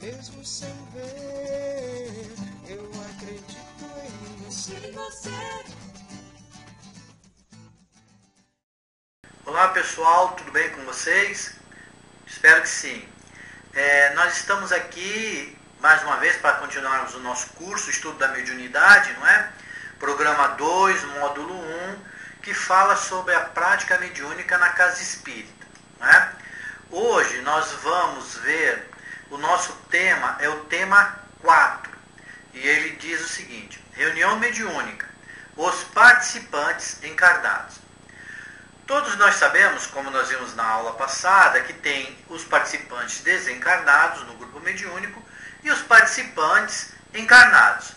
mesmo sem ver, eu acredito em você. Olá pessoal, tudo bem com vocês? Espero que sim. Nós estamos aqui mais uma vez para continuarmos o nosso curso Estudo da Mediunidade, não é? Programa 2, módulo 1, que fala sobre a prática mediúnica na casa espírita, não é? Hoje nós vamos ver, o nosso tema é o tema 4, e ele diz o seguinte: reunião mediúnica, os participantes encarnados. Todos nós sabemos, como nós vimos na aula passada, que tem os participantes desencarnados no grupo mediúnico e os participantes encarnados.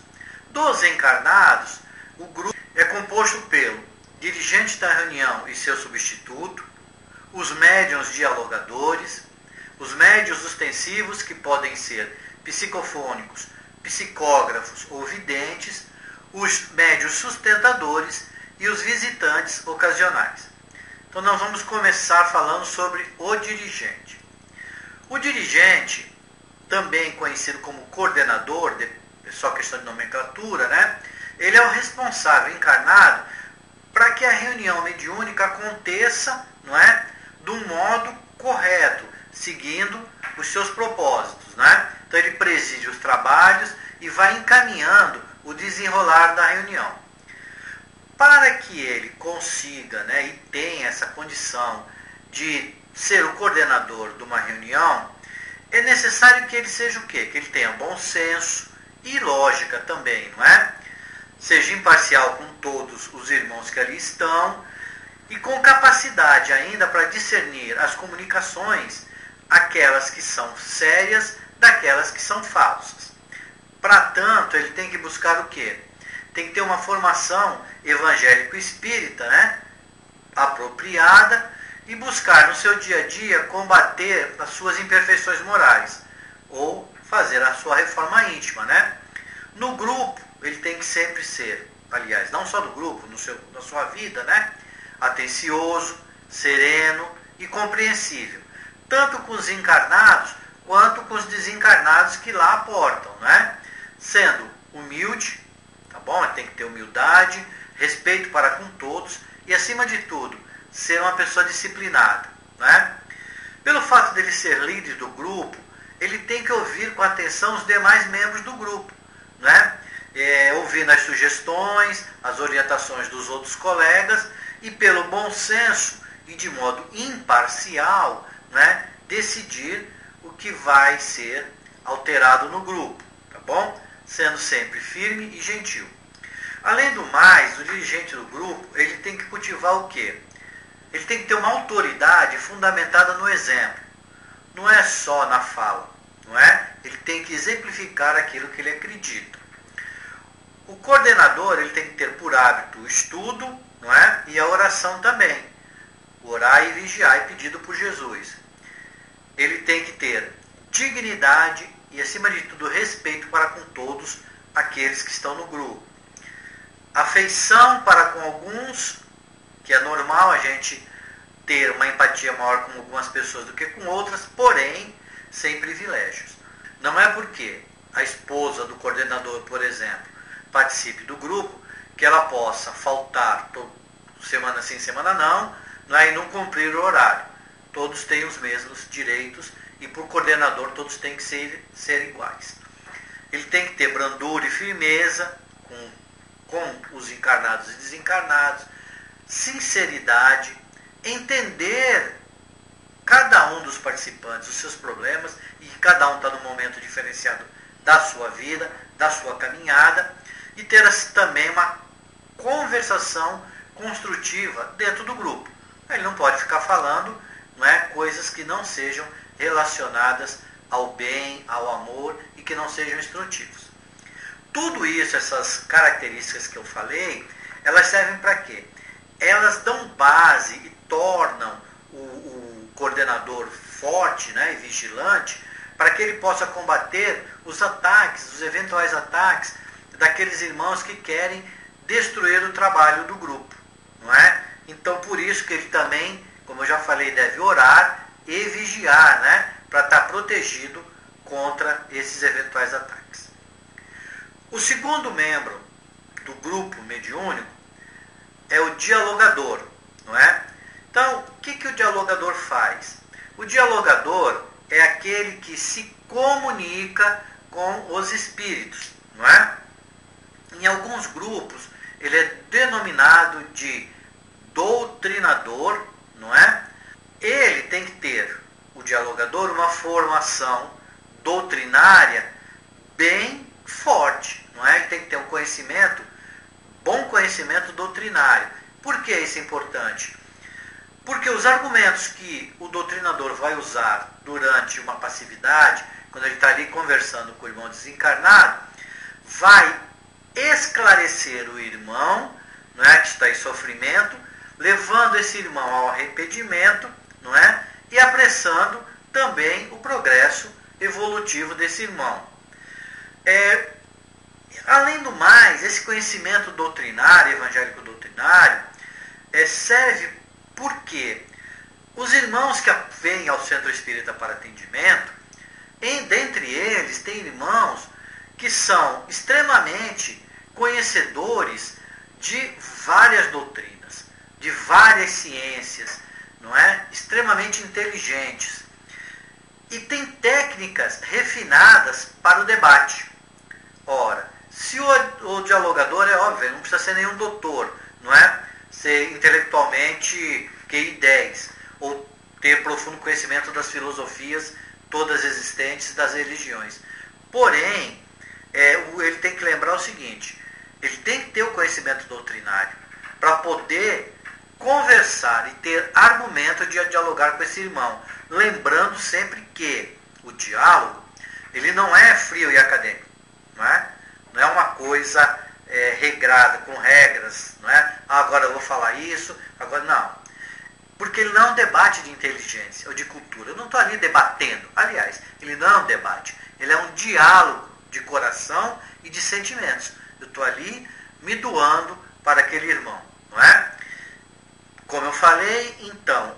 Dos encarnados, o grupo é composto pelo dirigente da reunião e seu substituto, os médiuns dialogadores, os médiuns ostensivos, que podem ser psicofônicos, psicógrafos ou videntes, os médiuns sustentadores e os visitantes ocasionais. Então nós vamos começar falando sobre o dirigente. O dirigente, também conhecido como coordenador, é só questão de nomenclatura, né? Ele é o responsável encarnado para que a reunião mediúnica aconteça, não é, de um modo correto, seguindo os seus propósitos, né? Então ele preside os trabalhos e vai encaminhando o desenrolar da reunião. Para que ele consiga, né, e tenha essa condição de ser o coordenador de uma reunião, é necessário que ele seja o quê? Que ele tenha bom senso e lógica também, não é? Seja imparcial com todos os irmãos que ali estão e com capacidade ainda para discernir as comunicações, aquelas que são sérias daquelas que são falsas. Para tanto, ele tem que buscar o quê? Tem que ter uma formação evangélico-espírita, né, apropriada, e buscar no seu dia a dia combater as suas imperfeições morais ou fazer a sua reforma íntima, né? No grupo ele tem que sempre ser, aliás, não só no grupo, na sua vida, né, atencioso, sereno e compreensível, tanto com os encarnados quanto com os desencarnados que lá aportam, né? Sendo humilde, tá bom? Ele tem que ter humildade, respeito para com todos e, acima de tudo, ser uma pessoa disciplinada, né? Pelo fato dele ser líder do grupo, ele tem que ouvir com atenção os demais membros do grupo, né? Ouvindo as sugestões, as orientações dos outros colegas e, pelo bom senso e de modo imparcial, né, decidir o que vai ser alterado no grupo, tá bom? Sendo sempre firme e gentil. Além do mais, o dirigente do grupo, ele tem que cultivar o quê? Ele tem que ter uma autoridade fundamentada no exemplo. Não é só na fala, não é? Ele tem que exemplificar aquilo que ele acredita. O coordenador, ele tem que ter por hábito o estudo, não é? E a oração também. Orar e vigiar, pedido por Jesus. Ele tem que ter dignidade e, acima de tudo, respeito para com todos aqueles que estão no grupo. Afeição para com alguns, que é normal a gente ter uma empatia maior com algumas pessoas do que com outras, porém, sem privilégios. Não é porque a esposa do coordenador, por exemplo, participe do grupo, que ela possa faltar semana sim, semana não é, e não cumprir o horário. Todos têm os mesmos direitos e, por coordenador, todos têm que ser iguais. Ele tem que ter brandura e firmeza com os encarnados e desencarnados, sinceridade, entender cada um dos participantes, os seus problemas, e que cada um está num momento diferenciado da sua vida, da sua caminhada, e ter também uma conversação construtiva dentro do grupo. Ele não pode ficar falando, não é, coisas que não sejam relacionadas ao bem, ao amor e que não sejam instrutivos. Tudo isso, essas características que eu falei, elas servem para quê? Elas dão base e tornam o coordenador forte, né, e vigilante, para que ele possa combater os ataques, os eventuais ataques daqueles irmãos que querem destruir o trabalho do grupo, não é? Então, por isso que ele também, como eu já falei, deve orar e vigiar, né, para estar protegido contra esses eventuais ataques. O segundo membro do grupo mediúnico é o dialogador, não é? Então, o que o dialogador faz? O dialogador é aquele que se comunica com os espíritos, não é? Em alguns grupos, ele é denominado de doutrinador, não é? Ele tem que ter, o dialogador, uma formação doutrinária bem forte, não é? Ele tem que ter um conhecimento, bom conhecimento doutrinário. Por que isso é importante? Porque os argumentos que o doutrinador vai usar durante uma passividade, quando ele está ali conversando com o irmão desencarnado, vai esclarecer o irmão, não é, que está em sofrimento, levando esse irmão ao arrependimento, não é, e apressando também o progresso evolutivo desse irmão. Além do mais, esse conhecimento doutrinário, evangélico doutrinário, serve porque os irmãos que vêm ao Centro Espírita para atendimento, dentre eles tem irmãos que são extremamente conhecedores de várias doutrinas, de várias ciências, não é? Extremamente inteligentes. E tem técnicas refinadas para o debate. Ora, se o dialogador é óbvio, não precisa ser nenhum doutor, não é? Ser intelectualmente QI 10, ou ter profundo conhecimento das filosofias todas existentes das religiões. Porém, ele tem que lembrar o seguinte, ele tem que ter o conhecimento doutrinário para poder conversar e ter argumento de dialogar com esse irmão. Lembrando sempre que o diálogo, ele não é frio e acadêmico, não é? Não é uma coisa regrada, com regras, não é? Agora eu vou falar isso, agora não. Porque ele não é um debate de inteligência ou de cultura. Eu não estou ali debatendo. Aliás, ele não é um debate. Ele é um diálogo de coração e de sentimentos. Eu estou ali me doando para aquele irmão, não é? Como eu falei, então,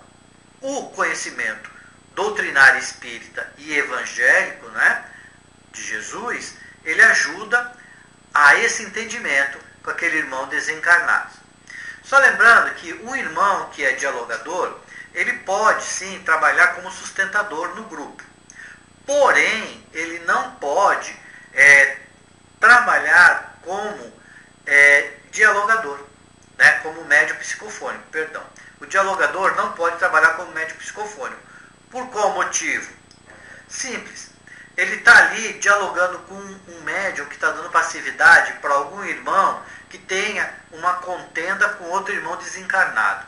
o conhecimento doutrinário espírita e evangélico, né, de Jesus, ele ajuda a esse entendimento com aquele irmão desencarnado. Só lembrando que um irmão que é dialogador, ele pode sim trabalhar como sustentador no grupo. Porém, ele não pode trabalhar como dialogador, né, como médium psicofônico, perdão. O dialogador não pode trabalhar como médium psicofônico. Por qual motivo? Simples. Ele está ali dialogando com um médium que está dando passividade para algum irmão que tenha uma contenda com outro irmão desencarnado.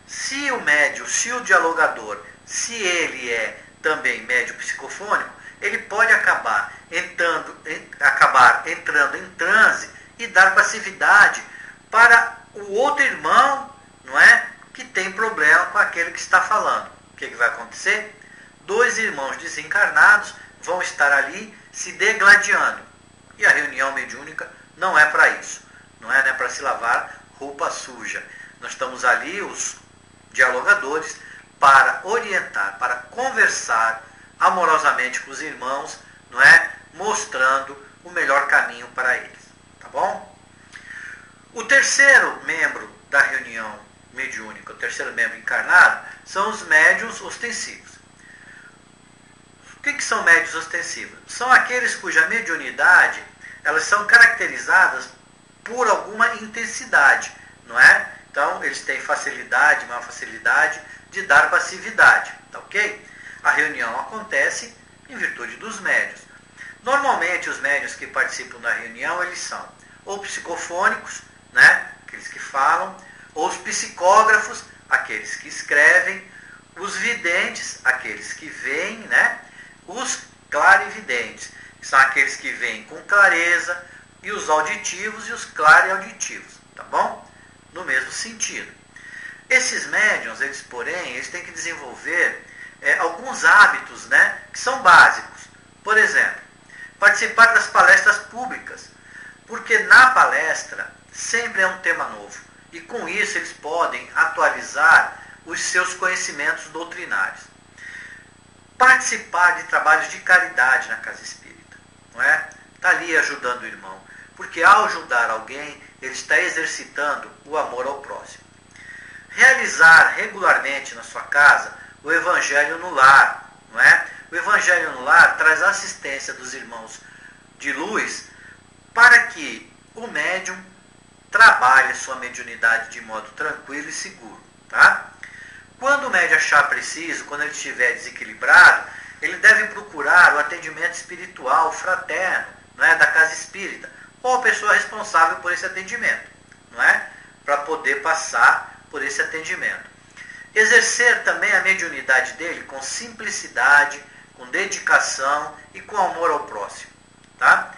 Se o médium, se o dialogador, se ele é também médium psicofônico, ele pode acabar entrando em transe e dar passividade para o outro irmão, não é, que tem problema com aquele que está falando. O que vai acontecer? Dois irmãos desencarnados vão estar ali se degladiando. E a reunião mediúnica não é para isso. Não é para se lavar roupa suja. Nós estamos ali, os dialogadores, para orientar, para conversar amorosamente com os irmãos, não é? Mostrando o melhor caminho para eles. Tá bom? O terceiro membro da reunião mediúnica, o terceiro membro encarnado, são os médiuns ostensivos. O que são médiuns ostensivos? São aqueles cuja mediunidade, elas são caracterizadas por alguma intensidade, não é? Então, eles têm facilidade, maior facilidade de dar passividade, tá ok? A reunião acontece em virtude dos médiuns. Normalmente, os médiuns que participam da reunião, eles são ou psicofônicos, né? Aqueles que falam, ou os psicógrafos, aqueles que escrevem, os videntes, aqueles que veem, né? Os clarividentes, que são aqueles que veem com clareza, e os auditivos e os clareauditivos, tá bom? No mesmo sentido. Esses médiuns, eles têm que desenvolver alguns hábitos, né, que são básicos. Por exemplo, participar das palestras públicas, porque na palestra sempre é um tema novo. E com isso eles podem atualizar os seus conhecimentos doutrinários. participar de trabalhos de caridade na casa espírita, não é? Está ali ajudando o irmão, porque ao ajudar alguém, ele está exercitando o amor ao próximo. Realizar regularmente na sua casa o Evangelho no lar, não é? O Evangelho no lar traz assistência dos irmãos de luz para que o médium trabalhe a sua mediunidade de modo tranquilo e seguro, tá? Quando o médium achar preciso, quando ele estiver desequilibrado, ele deve procurar o atendimento espiritual fraterno, não é, da casa espírita, ou a pessoa responsável por esse atendimento, não é, para poder passar por esse atendimento. Exercer também a mediunidade dele com simplicidade, com dedicação e com amor ao próximo, tá?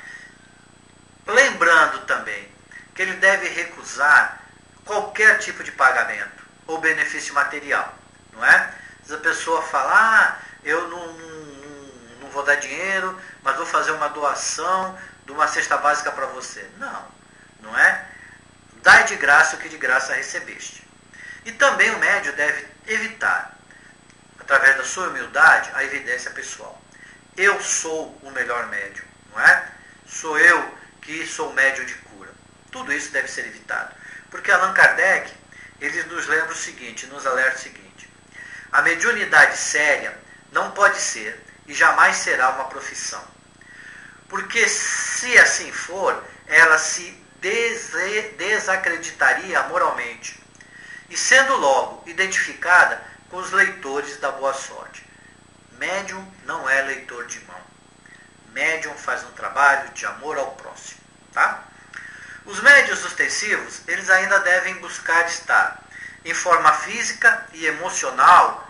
Lembrando também que ele deve recusar qualquer tipo de pagamento ou benefício material, não é? Se a pessoa fala, eu não vou dar dinheiro, mas vou fazer uma doação de uma cesta básica para você. Não é? Dai de graça o que de graça recebeste. E também o médium deve evitar, através da sua humildade, a evidência pessoal. Eu sou o melhor médium, não é? Sou eu que sou médium de cura. Tudo isso deve ser evitado. Porque Allan Kardec, ele nos lembra o seguinte, nos alerta o seguinte: a mediunidade séria não pode ser e jamais será uma profissão. Porque se assim for, ela se desacreditaria moralmente, e sendo logo identificada com os leitores da boa sorte. Médium não é leitor de mão. Médium faz um trabalho de amor ao próximo, tá? Os médiuns ostensivos, eles ainda devem buscar estar em forma física e emocional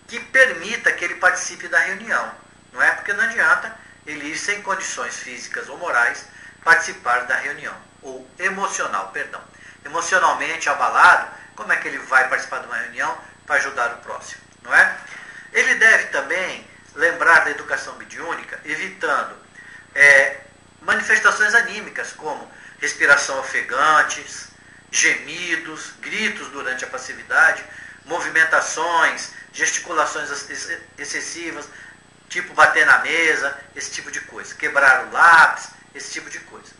que permita que ele participe da reunião. Não é porque não adianta ele ir sem condições físicas ou morais participar da reunião. Ou emocional, perdão. Emocionalmente abalado, como é que ele vai participar de uma reunião para ajudar o próximo? Não é? Ele deve também lembrar da educação mediúnica, evitando manifestações anímicas, como respiração ofegante, gemidos, gritos durante a passividade, movimentações, gesticulações excessivas, tipo bater na mesa, esse tipo de coisa, quebrar o lápis, esse tipo de coisa.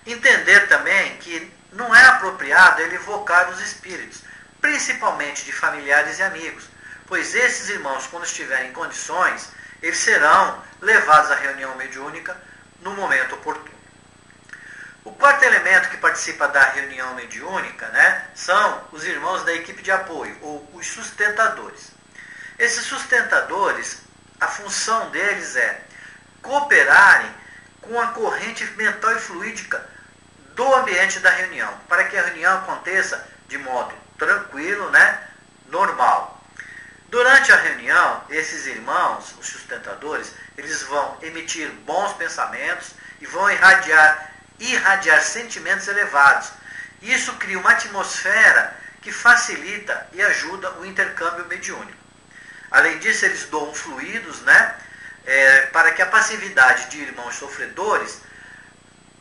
Entender também que não é apropriado ele evocar os espíritos, principalmente de familiares e amigos, pois esses irmãos, quando estiverem em condições, eles serão levados à reunião mediúnica no momento oportuno. O quarto elemento que participa da reunião mediúnica, né, são os irmãos da equipe de apoio, ou os sustentadores. Esses sustentadores, a função deles é cooperarem com a corrente mental e fluídica do ambiente da reunião, para que a reunião aconteça de modo tranquilo, né, normal. Durante a reunião, esses irmãos, os sustentadores, eles vão emitir bons pensamentos e vão irradiar sentimentos elevados. Isso cria uma atmosfera que facilita e ajuda o intercâmbio mediúnico. Além disso, eles doam fluidos, né, para que a passividade de irmãos sofredores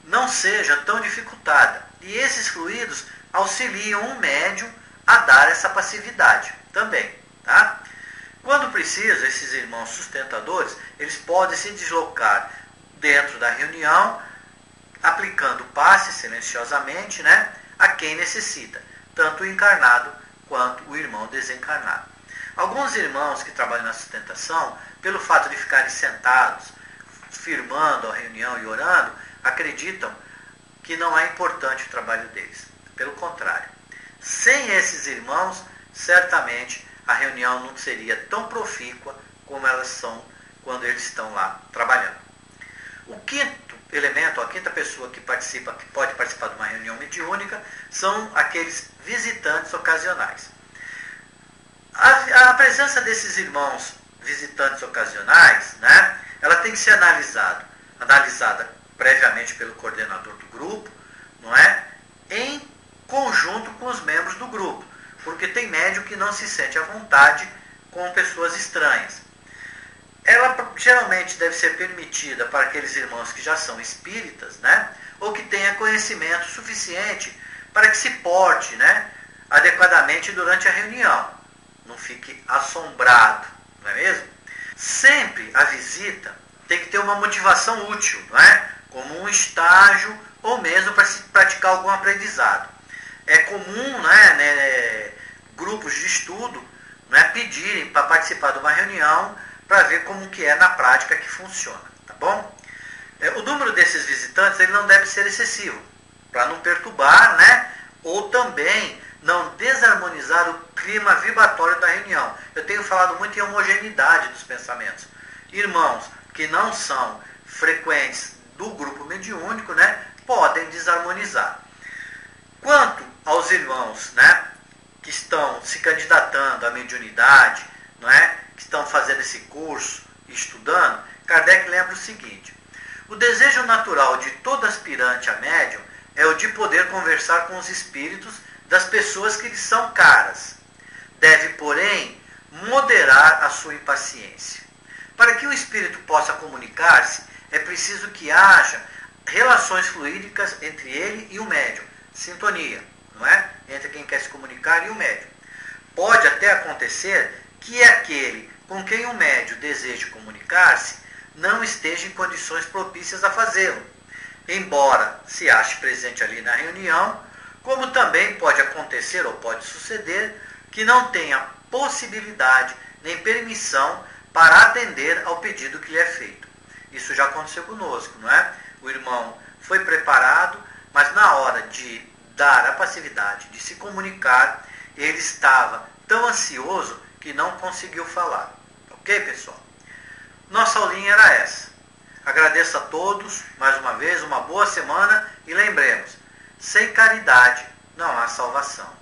não seja tão dificultada. E esses fluidos auxiliam o médium a dar essa passividade também. Tá? Quando preciso, esses irmãos sustentadores, eles podem se deslocar dentro da reunião, aplicando passe silenciosamente, né, a quem necessita, tanto o encarnado quanto o irmão desencarnado. Alguns irmãos que trabalham na sustentação, pelo fato de ficarem sentados, firmando a reunião e orando, acreditam que não é importante o trabalho deles. Pelo contrário, sem esses irmãos, certamente a reunião não seria tão profícua como elas são quando eles estão lá trabalhando. O quinto elemento, a quinta pessoa que pode participar de uma reunião mediúnica, são aqueles visitantes ocasionais. A presença desses irmãos visitantes ocasionais, né, ela tem que ser analisada previamente pelo coordenador do grupo, não é? Em conjunto com os membros do grupo, porque tem médium que não se sente à vontade com pessoas estranhas. Ela geralmente deve ser permitida para aqueles irmãos que já são espíritas, né, ou que tenha conhecimento suficiente para que se porte, né, adequadamente durante a reunião. Não fique assombrado, não é mesmo? Sempre a visita tem que ter uma motivação útil, não é? Como um estágio ou mesmo para se praticar algum aprendizado. É comum, grupos de estudo, pedirem para participar de uma reunião para ver como que é na prática que funciona, tá bom? O número desses visitantes ele não deve ser excessivo, para não perturbar, ou também não desarmonizar o clima vibratório da reunião. Eu tenho falado muito em homogeneidade dos pensamentos. Irmãos que não são frequentes do grupo mediúnico, podem desarmonizar. Quanto aos irmãos, que estão se candidatando à mediunidade, que estão fazendo esse curso, estudando, Kardec lembra o seguinte: o desejo natural de todo aspirante a médium é o de poder conversar com os espíritos das pessoas que lhe são caras. Deve, porém, moderar a sua impaciência. Para que o espírito possa comunicar-se, é preciso que haja relações fluídicas entre ele e o médium, sintonia, entre quem quer se comunicar e o médium. Pode até acontecer que aquele com quem o médium deseja comunicar-se não esteja em condições propícias a fazê-lo, embora se ache presente ali na reunião, como também pode acontecer ou pode suceder que não tenha possibilidade nem permissão para atender ao pedido que lhe é feito. Isso já aconteceu conosco, O irmão foi preparado, mas na hora de dar a passividade, de se comunicar, ele estava tão ansioso que não conseguiu falar. Ok, pessoal? Nossa aulinha era essa. Agradeço a todos, mais uma vez, uma boa semana e lembremos, sem caridade não há salvação.